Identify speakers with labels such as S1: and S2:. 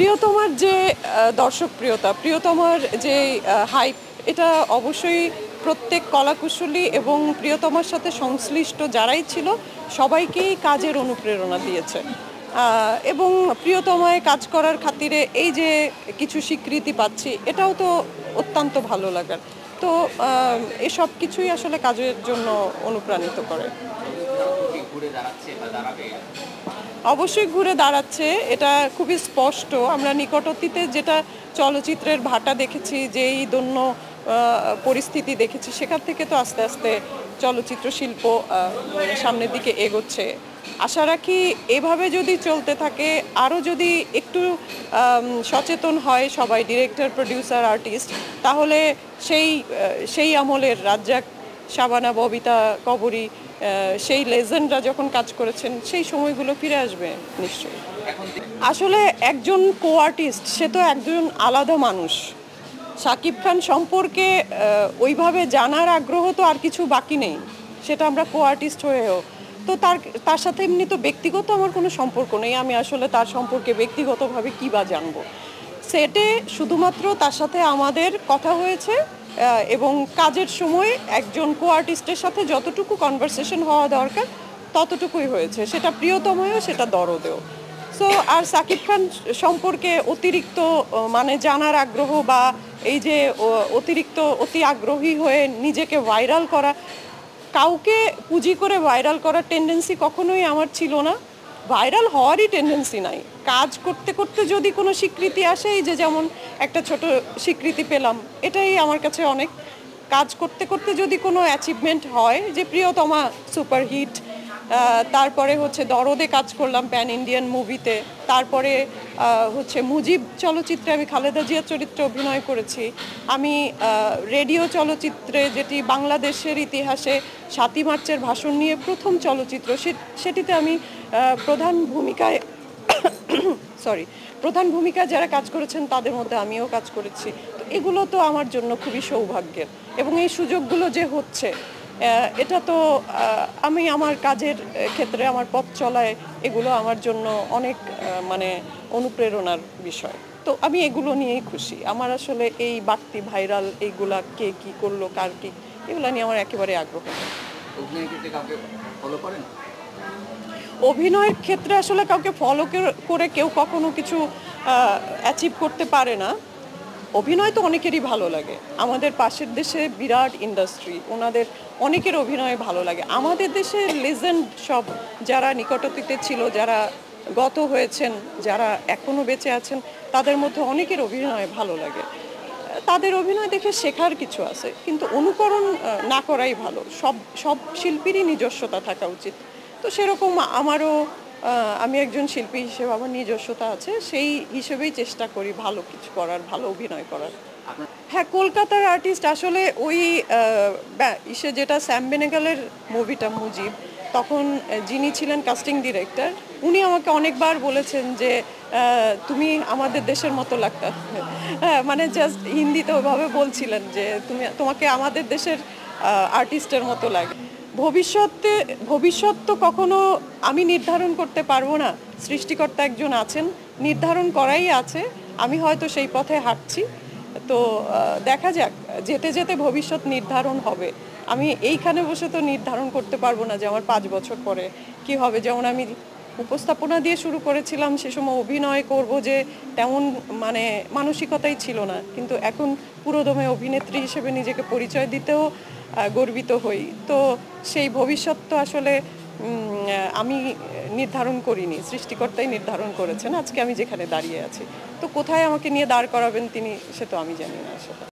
S1: প্রিয়তমার যে প্রিয়তমার যে হাইপ, এটা অবশ্যই প্রত্যেক কলাকুশলী এবং প্রিয়তমার সাথে সংশ্লিষ্ট যারাই ছিল সবাইকেই কাজের অনুপ্রেরণা দিয়েছে। এবং প্রিয়তমায় কাজ করার খাতিরে এই যে কিছু স্বীকৃতি পাচ্ছি, এটাও তো অত্যন্ত ভালো লাগার। তো এসব কিছুই আসলে কাজের জন্য অনুপ্রাণিত করে। অবশ্যই ঘুরে দাঁড়াচ্ছে, এটা খুবই স্পষ্ট। আমরা নিকট অতীতে যেটা চলচ্চিত্রের ভাটা দেখেছি, যেই দন্য পরিস্থিতি দেখেছি, সেখান থেকে তো আস্তে আস্তে চলচ্চিত্র শিল্প সামনের দিকে এগোচ্ছে। আশা রাখি এভাবে যদি চলতে থাকে, আরও যদি একটু সচেতন হয় সবাই, ডিরেক্টর, প্রডিউসার, আর্টিস্ট, তাহলে সেই আমলের রাজ্জাক, শাবানা, ববিতা, কবরী, সেই লেজেন্ডরা যখন কাজ করেছেন, সেই সময়গুলো ফিরে আসবে নিশ্চয়ই। আসলে একজন কো আর্টিস্ট, সে তো একজন আলাদা মানুষ। শাকিব খান সম্পর্কে ওইভাবে জানার আগ্রহ তো আর কিছু বাকি নেই, সেটা আমরা কো আর্টিস্ট হয়েও। তো তার সাথে এমনি তো ব্যক্তিগত আমার কোনো সম্পর্ক নেই। আমি আসলে তার সম্পর্কে ব্যক্তিগতভাবে কী বা জানবো। সেটে শুধুমাত্র তার সাথে আমাদের কথা হয়েছে, এবং কাজের সময় একজন কো আর্টিস্টের সাথে যতটুকু কনভারসেশন হওয়া দরকার ততটুকুই হয়েছে, সেটা প্রিয়তমও, সেটা দরদেও। সো আর শাকিব খান সম্পর্কে অতিরিক্ত মানে জানার আগ্রহ, বা এই যে অতিরিক্ত অতি আগ্রহী হয়ে নিজেকে ভাইরাল করা, কাউকে পুঁজি করে ভাইরাল করার টেন্ডেন্সি কখনোই আমার ছিল না। ভাইরাল হওয়ারই টেন্ডেন্সি নাই। কাজ করতে করতে যদি কোনো স্বীকৃতি আসে, এই যে যেমন একটা ছোট স্বীকৃতি পেলাম, এটাই আমার কাছে অনেক। কাজ করতে করতে যদি কোনো অ্যাচিভমেন্ট হয়, যে প্রিয়তমা সুপারহিট, তারপরে হচ্ছে দরদে কাজ করলাম প্যান ইন্ডিয়ান মুভিতে, তারপরে হচ্ছে মুজিব চলচ্চিত্রে আমি খালেদা জিয়ার চরিত্রে অভিনয় করেছি। আমি রেডিও চলচ্চিত্রে, যেটি বাংলাদেশের ইতিহাসে ৭ই মার্চের ভাষণ নিয়ে প্রথম চলচ্চিত্র, সেটিতে আমি প্রধান ভূমিকায় যারা কাজ করেছেন তাদের মধ্যে আমিও কাজ করেছি। তো এগুলো তো আমার জন্য খুবই সৌভাগ্যের, এবং এই সুযোগগুলো যে হচ্ছে, এটা তো আমি আমার কাজের ক্ষেত্রে, আমার পথ চলায় এগুলো আমার জন্য অনেক মানে অনুপ্রেরণার বিষয়। তো আমি এগুলো নিয়েই খুশি। আমার আসলে এই বাড়তি ভাইরাল, এইগুলা কে কী করলো, কার কী, এগুলো নিয়ে আমার একেবারে আগ্রহ নেই। অভিনয়ের ক্ষেত্রে আসলে কাউকে ফলো করে কেউ কখনো কিছু অ্যাচিভ করতে পারে না। অভিনয় তো অনেকেরই ভালো লাগে। আমাদের পাশের দেশে বিরাট ইন্ডাস্ট্রি, ওনাদের অনেকের অভিনয় ভালো লাগে। আমাদের দেশের লেজেন্ড সব যারা নিকট অতীতে ছিল, যারা গত হয়েছেন, যারা এখনও বেঁচে আছেন, তাদের মধ্যে অনেকের অভিনয় ভালো লাগে। তাদের অভিনয় দেখে শেখার কিছু আছে, কিন্তু অনুকরণ না করাই ভালো। সব শিল্পীরই নিজস্বতা থাকা উচিত। তো সেরকম আমারও, আমি একজন শিল্পী হিসেবে আমার নিজস্বতা আছে, সেই হিসেবেই চেষ্টা করি ভালো কিছু করার, ভালো অভিনয় করার। হ্যাঁ, কলকাতার আর্টিস্ট আসলে ওই যেটা স্যাম বেনেগালের মুভিটা মুজিব, তখন যিনি ছিলেন কাস্টিং ডিরেক্টর, উনি আমাকে অনেকবার বলেছেন যে তুমি আমাদের দেশের মতো লাগতা। হ্যাঁ, মানে জাস্ট হিন্দিতে ওইভাবে বলছিলেন যে তোমাকে আমাদের দেশের আর্টিস্টের মতো লাগে। ভবিষ্যৎ তো কখনো আমি নির্ধারণ করতে পারবো না। সৃষ্টিকর্তা একজন আছেন, নির্ধারণ করাই আছে। আমি হয়তো সেই পথে হাঁটছি। তো দেখা যাক, যেতে যেতে ভবিষ্যৎ নির্ধারণ হবে। আমি এইখানে বসে তো নির্ধারণ করতে পারবো না যে আমার 5 বছর পরে কি হবে। যেমন আমি উপস্থাপনা দিয়ে শুরু করেছিলাম, সে সময় অভিনয় করব যে তেমন মানে মানসিকতাই ছিল না, কিন্তু এখন পুরোদমে অভিনেত্রী হিসেবে নিজেকে পরিচয় দিতেও গর্বিত হই। তো সেই ভবিষ্যৎ তো আসলে আমি নির্ধারণ করিনি, সৃষ্টিকর্তাই নির্ধারণ করেছেন। আজকে আমি যেখানে দাঁড়িয়ে আছি, তো কোথায় আমাকে নিয়ে দাঁড় করাবেন তিনি, সে তো আমি জানি না আসলে।